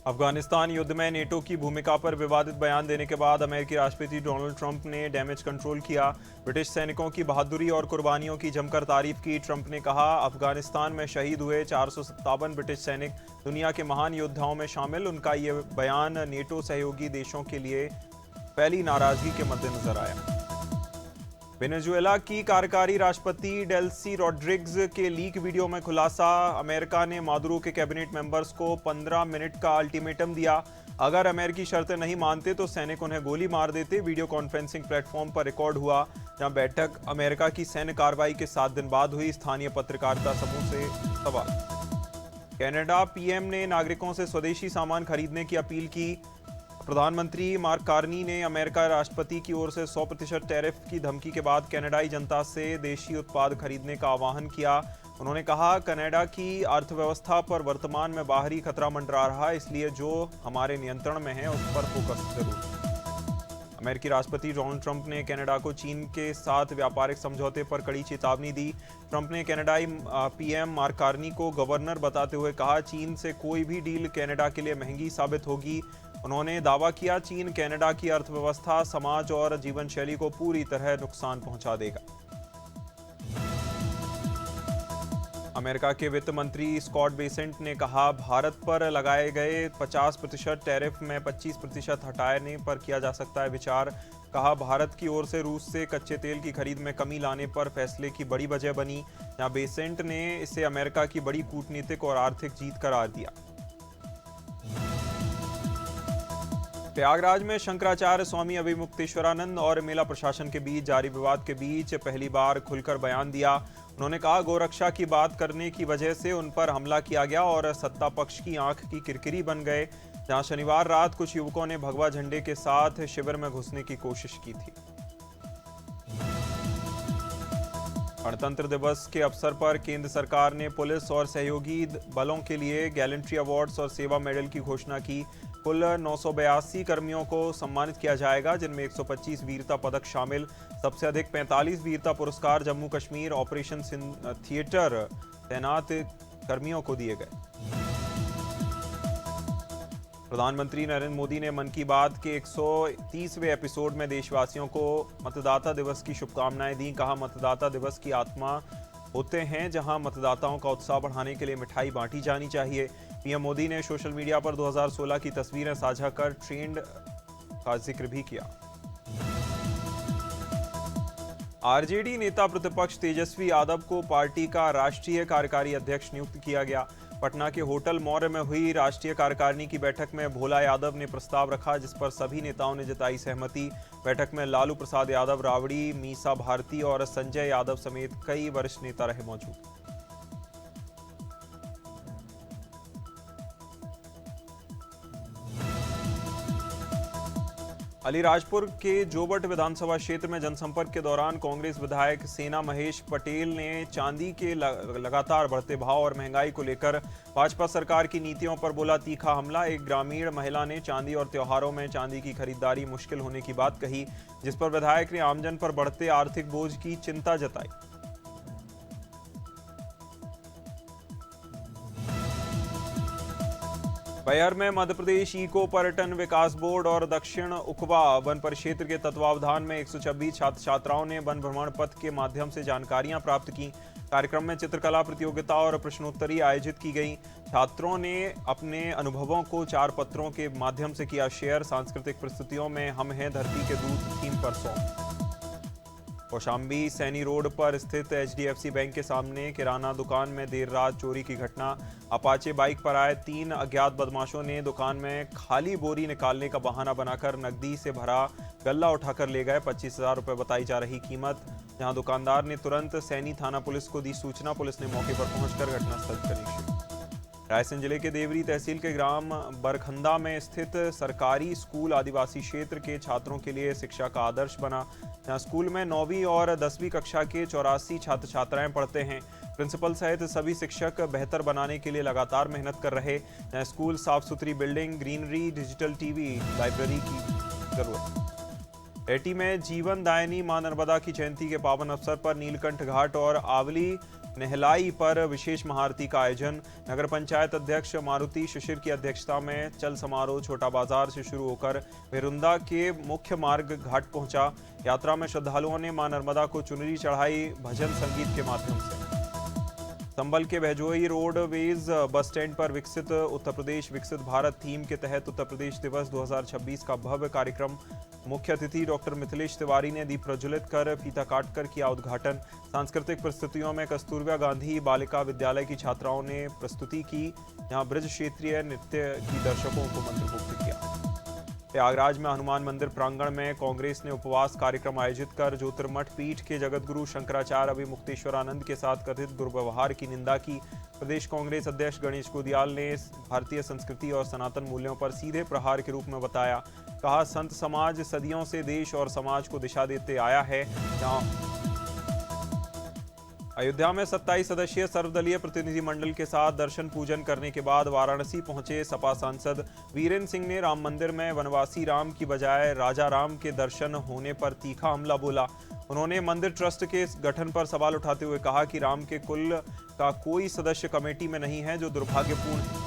अफगानिस्तान युद्ध में नेटो की भूमिका पर विवादित बयान देने के बाद अमेरिकी राष्ट्रपति डोनाल्ड ट्रंप ने डैमेज कंट्रोल किया। ब्रिटिश सैनिकों की बहादुरी और कुर्बानियों की जमकर तारीफ की। ट्रंप ने कहा, अफगानिस्तान में शहीद हुए 457 ब्रिटिश सैनिक दुनिया के महान योद्धाओं में शामिल। उनका ये बयान नेटो सहयोगी देशों के लिए फैली नाराजगी के मद्देनजर आया। वेनेजुएला की कार्यकारी राष्ट्रपति डेल्सी रॉड्रिग्स के लीक वीडियो में खुलासा। अमेरिका ने मादुरो के कैबिनेट मेंबर्स को 15 मिनट का अल्टीमेटम दिया। अगर अमेरिकी शर्तें नहीं मानते तो सैनिक उन्हें गोली मार देते। वीडियो कॉन्फ्रेंसिंग प्लेटफॉर्म पर रिकॉर्ड हुआ, जहां बैठक अमेरिका की सैन्य कार्रवाई के 7 दिन बाद हुई। स्थानीय पत्रकारिता समूह से सवाल। कनाडा पीएम ने नागरिकों से स्वदेशी सामान खरीदने की अपील की। प्रधानमंत्री मार्क कार्नी ने अमेरिका राष्ट्रपति की ओर से 100% टैरिफ की धमकी के बाद कनाडाई जनता से देशी उत्पाद खरीदने का आह्वान किया। उन्होंने कहा, कनाडा की अर्थव्यवस्था पर वर्तमान में बाहरी खतरा मंडरा रहा है, इसलिए जो हमारे नियंत्रण में है उस पर फोकस जरूर। अमेरिकी राष्ट्रपति डोनाल्ड ट्रंप ने कनाडा को चीन के साथ व्यापारिक समझौते पर कड़ी चेतावनी दी। ट्रंप ने कनाडाई पीएम मार्क कार्नी को गवर्नर बताते हुए कहा, चीन से कोई भी डील कनाडा के लिए महंगी साबित होगी। उन्होंने दावा किया, चीन कनाडा की अर्थव्यवस्था, समाज और जीवन शैली को पूरी तरह नुकसान पहुंचा देगा। अमेरिका के वित्त मंत्री स्कॉट बेसेंट ने कहा, भारत पर लगाए गए 50% टैरिफ में 25% हटाने पर किया जा सकता है विचार। कहा, भारत की ओर से रूस से कच्चे तेल की खरीद में कमी लाने पर फैसले की बड़ी वजह बनी। जहां बेसेंट ने इसे अमेरिका की बड़ी कूटनीतिक और आर्थिक जीत करार दिया। प्रयागराज में शंकराचार्य स्वामी अभिमुक्तेश्वरानंद और मेला प्रशासन के बीच जारी विवाद के बीच पहली बार खुलकर बयान दिया। उन्होंने कहा, गोरक्षा की बात करने की वजह से उन पर हमला किया गया और सत्ता पक्ष की आंख की किरकिरी बन गए। जहां शनिवार रात कुछ युवकों ने भगवा झंडे के साथ शिविर में घुसने की कोशिश की थी। गणतंत्र दिवस के अवसर पर केंद्र सरकार ने पुलिस और सहयोगी बलों के लिए गैलेंट्री अवार्ड्स और सेवा मेडल की घोषणा की। कुल 982 कर्मियों को सम्मानित किया जाएगा, जिनमें 125 वीरता पदक शामिल। सबसे अधिक 45 वीरता पुरस्कार जम्मू कश्मीर ऑपरेशन थिएटर तैनात कर्मियों को दिए गए। प्रधानमंत्री नरेंद्र मोदी ने मन की बात के 130वें एपिसोड में देशवासियों को मतदाता दिवस की शुभकामनाएं दी। कहा, मतदाता दिवस की आत्मा होते हैं, जहां मतदाताओं का उत्साह बढ़ाने के लिए मिठाई बांटी जानी चाहिए। पीएम मोदी ने सोशल मीडिया पर 2016 की तस्वीरें साझा कर ट्रेंड का जिक्र भी किया। आरजेडी नेता प्रतिपक्ष तेजस्वी यादव को पार्टी का राष्ट्रीय कार्यकारी अध्यक्ष नियुक्त किया गया। पटना के होटल मौर्य में हुई राष्ट्रीय कार्यकारिणी की बैठक में भोला यादव ने प्रस्ताव रखा, जिस पर सभी नेताओं ने जताई सहमति। बैठक में लालू प्रसाद यादव, राबड़ी, मीसा भारती और संजय यादव समेत कई वरिष्ठ नेता रहे मौजूद। अलीराजपुर के जोबट विधानसभा क्षेत्र में जनसंपर्क के दौरान कांग्रेस विधायक सेना महेश पटेल ने चांदी के लगातार बढ़ते भाव और महंगाई को लेकर भाजपा सरकार की नीतियों पर बोला तीखा हमला। एक ग्रामीण महिला ने चांदी और त्योहारों में चांदी की खरीदारी मुश्किल होने की बात कही, जिस पर विधायक ने आमजन पर बढ़ते आर्थिक बोझ की चिंता जताई। बैहर में मध्य प्रदेश इको पर्यटन विकास बोर्ड और दक्षिण उकवा वन परिक्षेत्र के तत्वावधान में 126 छात्र छात्राओं ने वन भ्रमण पथ के माध्यम से जानकारियां प्राप्त की। कार्यक्रम में चित्रकला प्रतियोगिता और प्रश्नोत्तरी आयोजित की गई। छात्रों ने अपने अनुभवों को 4 पत्रों के माध्यम से किया शेयर। सांस्कृतिक प्रस्तुतियों में हम हैं धरती के दूत थीम पर सॉन्ग। कौशाम्बी सैनी रोड पर स्थित HDFC बैंक के सामने किराना दुकान में देर रात चोरी की घटना। अपाचे बाइक पर आए 3 अज्ञात बदमाशों ने दुकान में खाली बोरी निकालने का बहाना बनाकर नकदी से भरा गल्ला उठाकर ले गए। 25,000 रुपये बताई जा रही कीमत। जहां दुकानदार ने तुरंत सैनी थाना पुलिस को दी सूचना। पुलिस ने मौके पर पहुंचकर घटनास्थल पर निरीक्षण। रायसेन जिले के देवरी तहसील के ग्राम बरखंदा में स्थित सरकारी स्कूल आदिवासी क्षेत्र के छात्रों के लिए शिक्षा का आदर्श बना। जहां स्कूल में 9वीं और 10वीं कक्षा के 84 छात्र छात्राएं पढ़ते हैं। प्रिंसिपल सहित सभी शिक्षक बेहतर बनाने के लिए लगातार मेहनत कर रहे। जहां स्कूल साफ सुथरी building, greenery, digital TV, library की जरूरत। एटी में जीवन दायिनी मां नर्मदा की जयंती के पावन अवसर पर नीलकंठ घाट और आवली नहलाई पर विशेष महाआरती का आयोजन। नगर पंचायत अध्यक्ष मारुति शिशिर की अध्यक्षता में चल समारोह छोटा बाजार से शुरू होकर विरुंदा के मुख्य मार्ग घाट पहुंचा। यात्रा में श्रद्धालुओं ने मां नर्मदा को चुनरी चढ़ाई भजन संगीत के माध्यम से। संभल के बहजोई रोडवेज बस स्टैंड पर विकसित उत्तर प्रदेश विकसित भारत थीम के तहत उत्तर प्रदेश दिवस 2026 का भव्य कार्यक्रम। मुख्य अतिथि डॉक्टर मिथिलेश तिवारी ने दीप प्रज्वलित कर फीता काटकर किया उद्घाटन। सांस्कृतिक प्रस्तुतियों में कस्तूरबा गांधी बालिका विद्यालय की छात्राओं ने प्रस्तुति की। यहां ब्रज क्षेत्रीय नृत्य की दर्शकों को मंत्रमुग्ध किया। प्रयागराज में हनुमान मंदिर प्रांगण में कांग्रेस ने उपवास कार्यक्रम आयोजित कर ज्योतिर्मठ पीठ के जगतगुरु शंकराचार्य अभिमुक्तेश्वरानंद के साथ कथित दुर्व्यवहार की निंदा की। प्रदेश कांग्रेस अध्यक्ष गणेश गोदियाल ने भारतीय संस्कृति और सनातन मूल्यों पर सीधे प्रहार के रूप में बताया। कहा, संत समाज सदियों से देश और समाज को दिशा देते आया है। अयोध्या में 27 सदस्यीय सर्वदलीय प्रतिनिधिमंडल के साथ दर्शन पूजन करने के बाद वाराणसी पहुंचे सपा सांसद वीरेंद्र सिंह ने राम मंदिर में वनवासी राम की बजाय राजा राम के दर्शन होने पर तीखा हमला बोला। उन्होंने मंदिर ट्रस्ट के गठन पर सवाल उठाते हुए कहा कि राम के कुल का कोई सदस्य कमेटी में नहीं है, जो दुर्भाग्यपूर्ण है।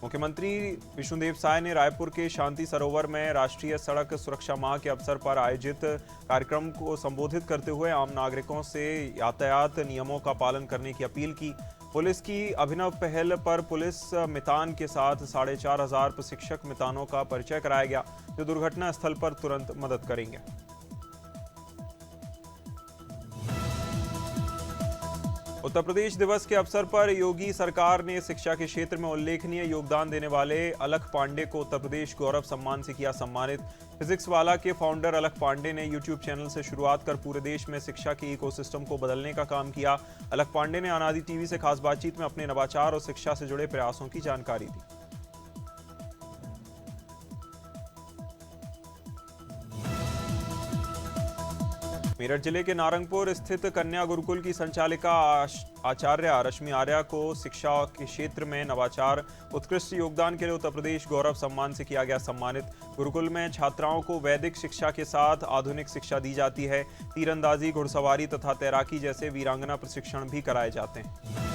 मुख्यमंत्री विष्णुदेव साय ने रायपुर के शांति सरोवर में राष्ट्रीय सड़क सुरक्षा माह के अवसर पर आयोजित कार्यक्रम को संबोधित करते हुए आम नागरिकों से यातायात नियमों का पालन करने की अपील की। पुलिस की अभिनव पहल पर पुलिस मितान के साथ 4500 प्रशिक्षक मितानों का परिचय कराया गया, जो दुर्घटना स्थल पर तुरंत मदद करेंगे। उत्तर प्रदेश दिवस के अवसर पर योगी सरकार ने शिक्षा के क्षेत्र में उल्लेखनीय योगदान देने वाले अलख पांडे को उत्तर प्रदेश गौरव सम्मान से किया सम्मानित। फिजिक्स वाला के फाउंडर अलख पांडे ने यूट्यूब चैनल से शुरुआत कर पूरे देश में शिक्षा के इकोसिस्टम को बदलने का काम किया। अलख पांडे ने अनादि टीवी से खास बातचीत में अपने नवाचार और शिक्षा से जुड़े प्रयासों की जानकारी दी। मेरठ जिले के नारंगपुर स्थित कन्या गुरुकुल की संचालिका आचार्य रश्मि आर्या को शिक्षा के क्षेत्र में नवाचार उत्कृष्ट योगदान के लिए उत्तर प्रदेश गौरव सम्मान से किया गया सम्मानित। गुरुकुल में छात्राओं को वैदिक शिक्षा के साथ आधुनिक शिक्षा दी जाती है। तीरंदाजी, घुड़सवारी तथा तैराकी जैसे वीरांगना प्रशिक्षण भी कराए जाते हैं।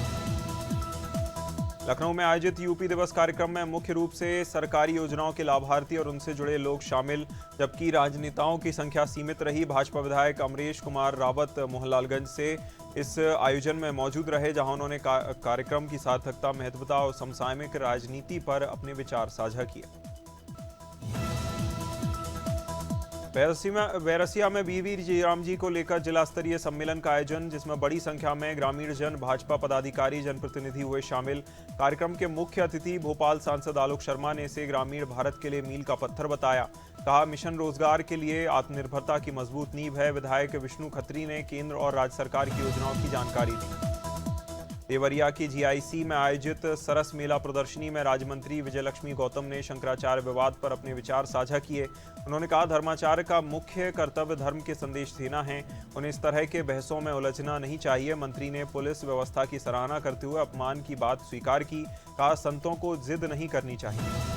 लखनऊ में आयोजित यूपी दिवस कार्यक्रम में मुख्य रूप से सरकारी योजनाओं के लाभार्थी और उनसे जुड़े लोग शामिल, जबकि राजनेताओं की संख्या सीमित रही। भाजपा विधायक अमरेश कुमार रावत मोहनलालगंज से इस आयोजन में मौजूद रहे, जहां उन्होंने कार्यक्रम की सार्थकता, महत्वता और समसामयिक राजनीति पर अपने विचार साझा किए। बैरसिया में वीवी जयराम जी को लेकर जिला स्तरीय सम्मेलन का आयोजन, जिसमें बड़ी संख्या में ग्रामीण जन, भाजपा पदाधिकारी, जनप्रतिनिधि हुए शामिल। कार्यक्रम के मुख्य अतिथि भोपाल सांसद आलोक शर्मा ने इसे ग्रामीण भारत के लिए मील का पत्थर बताया। कहा, मिशन रोजगार के लिए आत्मनिर्भरता की मजबूत नींव है। विधायक विष्णु खत्री ने केंद्र और राज्य सरकार की योजनाओं की जानकारी दी। देवरिया की जीआईसी में आयोजित सरस मेला प्रदर्शनी में राज्य मंत्री विजयलक्ष्मी गौतम ने शंकराचार्य विवाद पर अपने विचार साझा किए। उन्होंने कहा, धर्माचार्य का मुख्य कर्तव्य धर्म के संदेश देना है, उन्हें इस तरह के बहसों में उलझना नहीं चाहिए। मंत्री ने पुलिस व्यवस्था की सराहना करते हुए अपमान की बात स्वीकार की। कहा, संतों को जिद नहीं करनी चाहिए।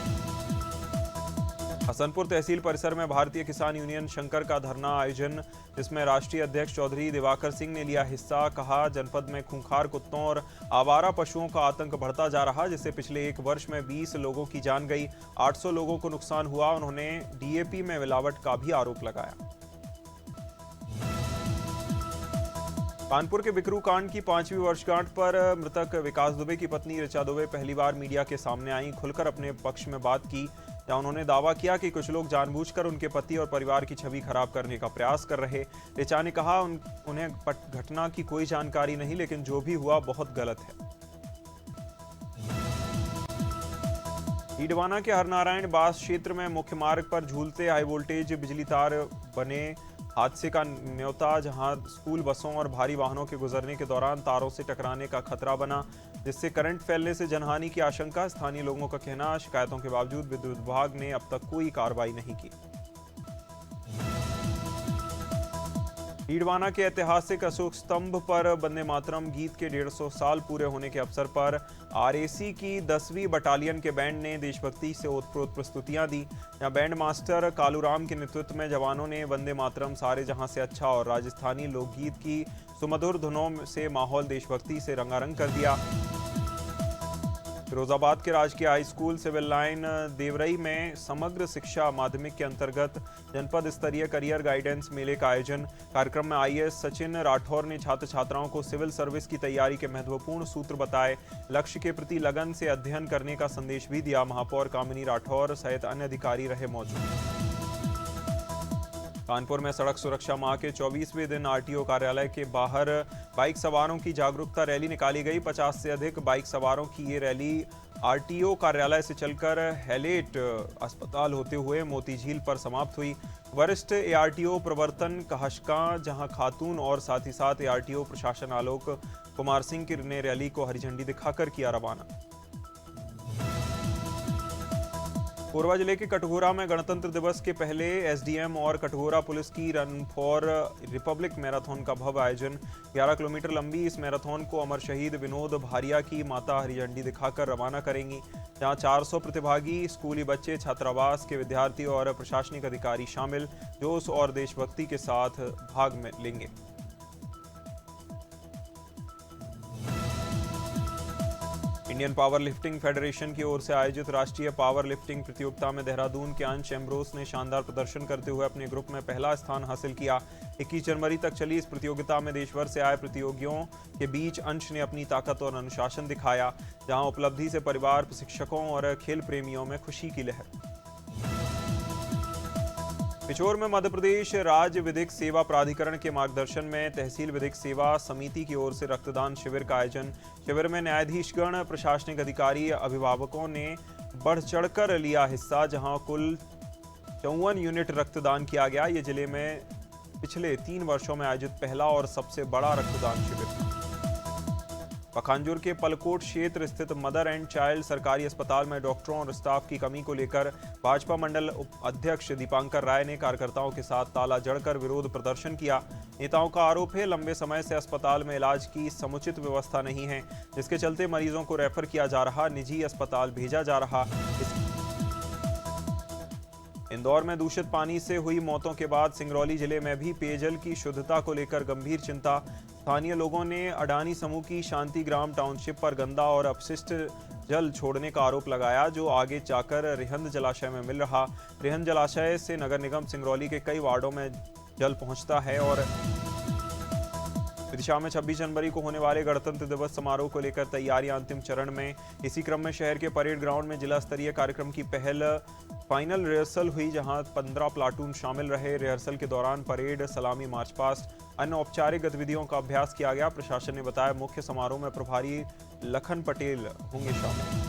हसनपुर तहसील परिसर में भारतीय किसान यूनियन शंकर का धरना आयोजन, जिसमें राष्ट्रीय अध्यक्ष चौधरी दिवाकर सिंह ने लिया हिस्सा। कहा, जनपद में खूंखार कुत्तों और आवारा पशुओं का आतंक बढ़ता जा रहा, जिससे पिछले एक वर्ष में 20 लोगों की जान गई, 800 लोगों को नुकसान हुआ। उन्होंने डीएपी में मिलावट का भी आरोप लगाया। कानपुर के बिकरू कांड की 5वीं वर्षगांठ पर मृतक विकास दुबे की पत्नी ऋचा दुबे पहली बार मीडिया के सामने आई, खुलकर अपने पक्ष में बात की। जहां उन्होंने दावा किया कि कुछ लोग जानबूझकर उनके पति और परिवार की छवि खराब करने का प्रयास कर रहे। ऋचा ने कहा, उन्हें घटना की कोई जानकारी नहीं, लेकिन जो भी हुआ बहुत गलत है। ईडवाना के हरनारायण बास क्षेत्र में मुख्य मार्ग पर झूलते हाई वोल्टेज बिजली तार बने हादसे का न्योता, जहां स्कूल बसों और भारी वाहनों के गुजरने के दौरान तारों से टकराने का खतरा बना, जिससे करंट फैलने से जनहानि की आशंका। स्थानीय लोगों का कहना, शिकायतों के बावजूद विद्युत विभाग ने अब तक कोई कार्रवाई नहीं की। डीडवाना के ऐतिहासिक अशोक स्तंभ पर वंदे मातरम गीत के 150 साल पूरे होने के अवसर पर आरएसी की 10वीं बटालियन के बैंड ने देशभक्ति से ओतप्रोत प्रस्तुतियां दी। यहां बैंड मास्टर कालूराम के नेतृत्व में जवानों ने वंदे मातरम सारे जहां से अच्छा और राजस्थानी लोकगीत की सुमधुर धुनों से माहौल देशभक्ति से रंगारंग कर दिया। फिरोजाबाद के राजकीय हाई स्कूल सिविल लाइन देवरई में समग्र शिक्षा माध्यमिक के अंतर्गत जनपद स्तरीय करियर गाइडेंस मेले का आयोजन। कार्यक्रम में आईएएस सचिन राठौर ने छात्र छात्राओं को सिविल सर्विस की तैयारी के महत्वपूर्ण सूत्र बताए। लक्ष्य के प्रति लगन से अध्ययन करने का संदेश भी दिया। महापौर कामिनी राठौर सहित अन्य अधिकारी रहे मौजूद। कानपुर में सड़क सुरक्षा माह के 24वें दिन आरटीओ कार्यालय के बाहर बाइक सवारों की जागरूकता रैली निकाली गई। 50 से अधिक बाइक सवारों की ये रैली आरटीओ कार्यालय से चलकर हैलेट अस्पताल होते हुए मोती झील पर समाप्त हुई। वरिष्ठ एआरटीओ प्रवर्तन कहशका जहां खातून और साथ ही साथ एआरटीओ प्रशासन आलोक कुमार सिंह ने रैली को हरी झंडी दिखाकर किया रवाना। कोरबा जिले के कटघोरा में गणतंत्र दिवस के पहले एसडीएम और कटघोरा पुलिस की रन फॉर रिपब्लिक मैराथन का भव्य आयोजन। 11 किलोमीटर लंबी इस मैराथन को अमर शहीद विनोद भारिया की माता हरी झंडी दिखाकर रवाना करेंगी। जहां 400 प्रतिभागी, स्कूली बच्चे, छात्रावास के विद्यार्थी और प्रशासनिक अधिकारी शामिल जोश और देशभक्ति के साथ भाग में लेंगे। इंडियन पावर लिफ्टिंग फेडरेशन की ओर से आयोजित राष्ट्रीय पावर लिफ्टिंग प्रतियोगिता में देहरादून के अंश एम्ब्रोस ने शानदार प्रदर्शन करते हुए अपने ग्रुप में पहला स्थान हासिल किया। 21 जनवरी तक चली इस प्रतियोगिता में देश भर से आए प्रतियोगियों के बीच अंश ने अपनी ताकत और अनुशासन दिखाया। जहां उपलब्धि से परिवार, प्रशिक्षकों और खेल प्रेमियों में खुशी की लहर। पिछोर में मध्य प्रदेश राज्य विधिक सेवा प्राधिकरण के मार्गदर्शन में तहसील विधिक सेवा समिति की ओर से रक्तदान शिविर का आयोजन। शिविर में न्यायाधीशगण, प्रशासनिक अधिकारी, अभिभावकों ने बढ़ चढ़कर लिया हिस्सा। जहां कुल 54 यूनिट रक्तदान किया गया। ये जिले में पिछले 3 वर्षों में आयोजित पहला और सबसे बड़ा रक्तदान शिविर था। पखांजूर के पलकोट क्षेत्र स्थित मदर एंड चाइल्ड सरकारी अस्पताल में डॉक्टरों और स्टाफ की कमी को लेकर भाजपा मंडल अध्यक्ष दीपांकर राय ने कार्यकर्ताओं के साथ ताला जड़कर विरोध प्रदर्शन किया। नेताओं का आरोप है लंबे समय से अस्पताल में इलाज की समुचित व्यवस्था नहीं है, जिसके चलते मरीजों को रेफर किया जा रहा, निजी अस्पताल भेजा जा रहा। इंदौर में दूषित पानी से हुई मौतों के बाद सिंगरौली जिले में भी पेयजल की शुद्धता को लेकर गंभीर चिंता। स्थानीय लोगों ने अडानी समूह की शांतिग्राम टाउनशिप पर गंदा और अपशिष्ट जल छोड़ने का आरोप लगाया, जो आगे जाकर रिहंद जलाशय में मिल रहा। रिहंद जलाशय से नगर निगम सिंगरौली के कई वार्डों में जल पहुंचता है और विदिशा में 26 जनवरी को होने वाले गणतंत्र दिवस समारोह को लेकर तैयारियां अंतिम चरण में। इसी क्रम में शहर के परेड ग्राउंड में जिला स्तरीय कार्यक्रम की फाइनल रिहर्सल हुई, जहां 15 प्लाटून शामिल रहे। रिहर्सल के दौरान परेड, सलामी, मार्च पास्ट, अन्य औपचारिक गतिविधियों का अभ्यास किया गया। प्रशासन ने बताया मुख्य समारोह में प्रभारी लखन पटेल होंगे शामिल।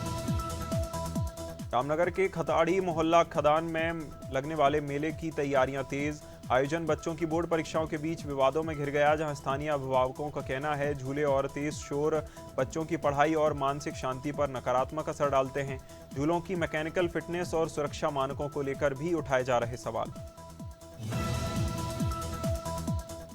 रामनगर के खताड़ी मोहल्ला खदान में लगने वाले मेले की तैयारियां तेज। आयोजन बच्चों की बोर्ड परीक्षाओं के बीच विवादों में घिर गया, जहां स्थानीय अभिभावकों का कहना है झूले और तेज शोर बच्चों की पढ़ाई और मानसिक शांति पर नकारात्मक असर डालते हैं। झूलों की मैकेनिकल फिटनेस और सुरक्षा मानकों को लेकर भी उठाए जा रहे सवाल।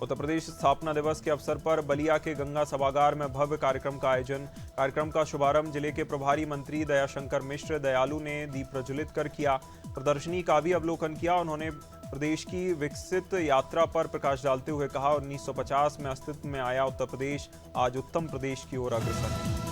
उत्तर प्रदेश स्थापना दिवस के अवसर पर बलिया के गंगा सभागार में भव्य कार्यक्रम का आयोजन। कार्यक्रम का शुभारंभ जिले के प्रभारी मंत्री दयाशंकर मिश्र दयालु ने दीप प्रज्वलित कर किया। प्रदर्शनी का भी अवलोकन किया। उन्होंने प्रदेश की विकसित यात्रा पर प्रकाश डालते हुए कहा, 1950 में अस्तित्व में आया उत्तर प्रदेश आज उत्तम प्रदेश की ओर अग्रसर है।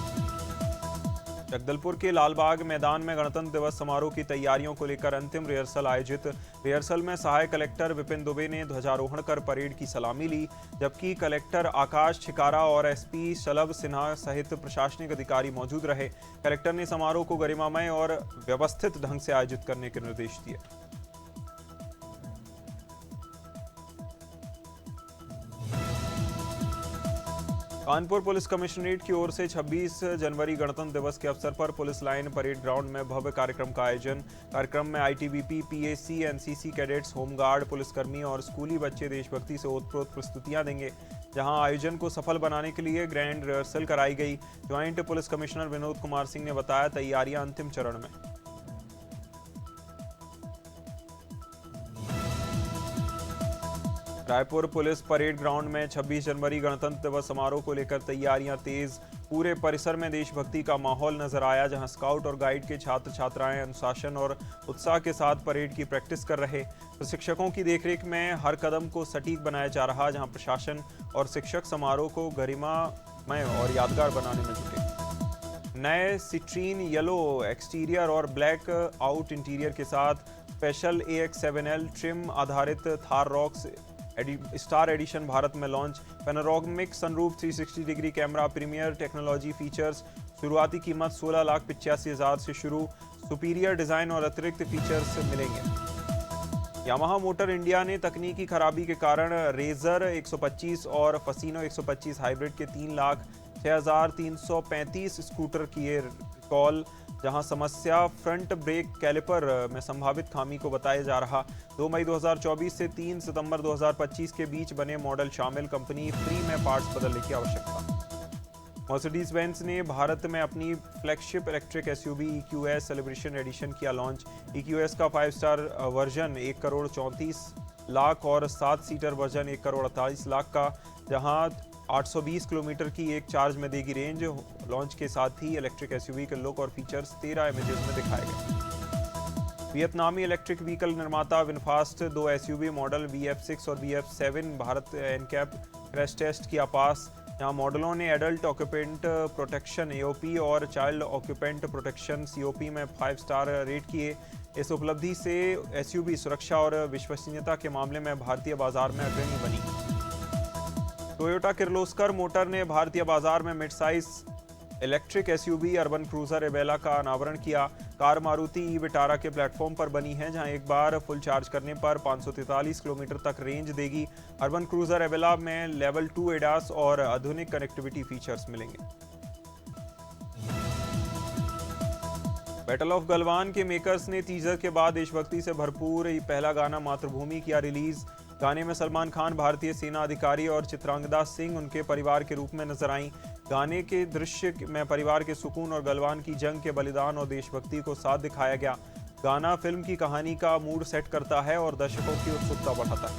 जगदलपुर के लालबाग मैदान में गणतंत्र दिवस समारोह की तैयारियों को लेकर अंतिम रिहर्सल आयोजित। रिहर्सल में सहायक कलेक्टर विपिन दुबे ने ध्वजारोहण कर परेड की सलामी ली, जबकि कलेक्टर आकाश छिकारा और एसपी शलभ सिन्हा सहित प्रशासनिक अधिकारी मौजूद रहे। कलेक्टर ने समारोह को गरिमामय और व्यवस्थित ढंग से आयोजित करने के निर्देश दिए। कानपुर पुलिस कमिश्नरेट की ओर से 26 जनवरी गणतंत्र दिवस के अवसर पर पुलिस लाइन परेड ग्राउंड में भव्य कार्यक्रम का आयोजन। कार्यक्रम में ITBP, PAC, NCC cadets, home guard, पुलिसकर्मी और स्कूली बच्चे देशभक्ति से ओतप्रोत प्रस्तुतियां देंगे। जहां आयोजन को सफल बनाने के लिए ग्रैंड रिहर्सल कराई गई। Joint police commissioner Vinod Kumar Singh ने बताया तैयारियां अंतिम चरण में। रायपुर पुलिस परेड ग्राउंड में 26 जनवरी गणतंत्र दिवस समारोह को लेकर तैयारियां तेज। पूरे परिसर में देशभक्ति का माहौल नजर आया, जहां स्काउट और गाइड के छात्र छात्राएं अनुशासन और उत्साह के साथ परेड की प्रैक्टिस कर रहे। प्रशिक्षकों की देखरेख में हर कदम को सटीक बनाया जा रहा, जहां प्रशासन और शिक्षक समारोह को गरिमामय और यादगार बनाने में जुटे। नए सिट्रीन येलो एक्सटीरियर और ब्लैक आउट इंटीरियर के साथ स्पेशल AX7L ट्रिम आधारित Thar Roxx star edition Bharat में launch. Panoramic sunroof, 360 degree camera, premier technology features. शुरुआती कीमत 16,85,000 से शुरू। सुपीरियर डिजाइन और अतिरिक्त फीचर्स मिलेंगे। यामाहा मोटर इंडिया ने तकनीकी खराबी के कारण रेजर 125 और फसीनो 125 हाइब्रिड के 3,06,335 स्कूटर किए रिकॉल, जहां समस्या फ्रंट ब्रेक कैलिपर में संभावित खामी को बताया जा रहा। 2 मई 2024 से 3 सितंबर 2025 के बीच बने मॉडल शामिल, कंपनी फ्री में पार्ट्स बदलने की आवश्यकता। मर्सिडीज बेंज ने भारत में अपनी flagship electric SUV EQS celebration edition किया लॉन्च। EQS का 5 स्टार वर्जन 1,34,00,000 और 7 सीटर वर्जन 1,48,00,000 का, जहां 820 किलोमीटर की एक चार्ज में देगी रेंज। लॉन्च के साथ ही इलेक्ट्रिक SUV के लुक और फीचर्स 13 इमेजेस में दिखाए गए। वियतनामी इलेक्ट्रिक व्हीकल निर्माता विनफास्ट 2 SUV मॉडल VF6 और VF7 Bharat NCAP crash test किया पास, जहां मॉडलों ने एडल्ट ऑक्यूपेंट प्रोटेक्शन AOP और चाइल्ड ऑक्यूपेंट प्रोटेक्शन COP में 5 स्टार रेट किए। इस उपलब्धि से SUV सुरक्षा और विश्वसनीयता के मामले में भारतीय बाजार में अग्रणी बनी। टोयोटा किर्लोस्कर मोटर ने भारतीय बाजार में mid size electric SUV urban cruiser Ebella का अनावरण किया। कार मारुति ई-विटारा के प्लेटफॉर्म पर बनी है, जहां एक बार फुल चार्ज करने पर 543 किलोमीटर तक रेंज देगी। अर्बन क्रूजर एबेला में लेवल 2 ADAS और आधुनिक कनेक्टिविटी फीचर्स मिलेंगे। बैटल ऑफ गलवान के मेकर्स ने टीजर के बाद देशभक्ति से भरपूर पहला गाना मातृभूमि किया रिलीज। गाने में सलमान खान, भारतीय सेना अधिकारी और चित्रांगदा सिंह उनके परिवार के रूप में नजर आईं। गाने के दृश्य में परिवार के सुकून और गलवान की जंग के बलिदान और देशभक्ति को साथ दिखाया गया। गाना फिल्म की कहानी का मूड सेट करता है और दर्शकों की उत्सुकता बढ़ाता है।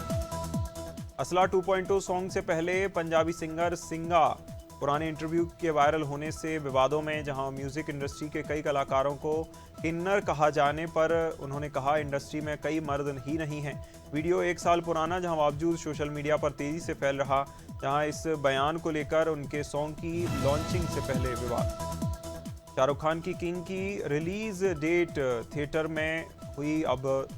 असला 2.0 सॉन्ग से पहले पंजाबी सिंगर सिंगा पुराने इंटरव्यू के वायरल होने से विवादों में, जहां म्यूजिक इंडस्ट्री के कई कलाकारों को किन्नर कहा जाने पर उन्होंने कहा इंडस्ट्री में कई मर्द ही नहीं हैं। वीडियो 1 साल पुराना, जहां बावजूद सोशल मीडिया पर तेजी से फैल रहा, जहां इस बयान को लेकर उनके सॉन्ग की लॉन्चिंग से पहले विवाद। शाहरुख खान की किंग की रिलीज डेट थिएटर में हुई अब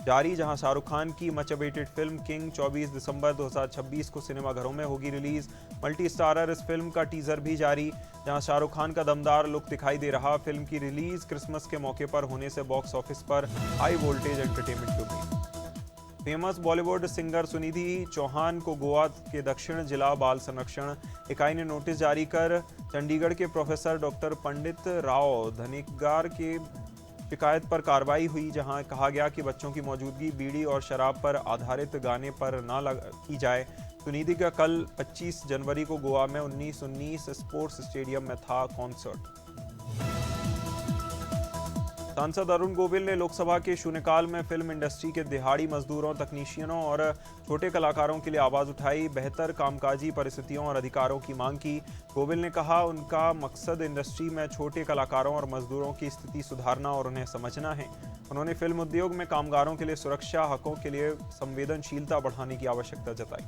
जारी, जहां शाहरुख खान की मच अवेटेड फिल्म किंग 24 दिसंबर 2026 को सिनेमाघरों में होगी रिलीज। मल्टी स्टारर इस फिल्म का टीजर भी जारी, जहां शाहरुख खान का दमदार लुक दिखाई दे रहा। फिल्म की रिलीज क्रिसमस के मौके पर होने से बॉक्स ऑफिस पर हाई वोल्टेज एंटरटेनमेंट की उम्मीद। फेमस बॉलीवुड सिंगर सुनिधि चौहान को गोवा के दक्षिण जिला बाल संरक्षण इकाई ने नोटिस जारी कर चंडीगढ़ के प्रोफेसर डॉक्टर पंडित राव धनिकगार के शिकायत पर कार्रवाई हुई, जहां कहा गया कि बच्चों की मौजूदगी बीड़ी और शराब पर आधारित गाने पर न की जाए। सुनिधि का कल 25 जनवरी को गोवा में 1919 स्पोर्ट्स स्टेडियम में था कॉन्सर्ट। सांसद अरुण गोविल ने लोकसभा के शून्यकाल में फिल्म इंडस्ट्री के दिहाड़ी मजदूरों, तकनीशियनों और छोटे कलाकारों के लिए आवाज उठाई, बेहतर कामकाजी परिस्थितियों और अधिकारों की मांग की। गोविल ने कहा उनका मकसद इंडस्ट्री में छोटे कलाकारों और मजदूरों की स्थिति सुधारना और उन्हें समझना है। उन्होंने फिल्म उद्योग में कामगारों के लिए सुरक्षा, हकों के लिए संवेदनशीलता बढ़ाने की आवश्यकता जताई।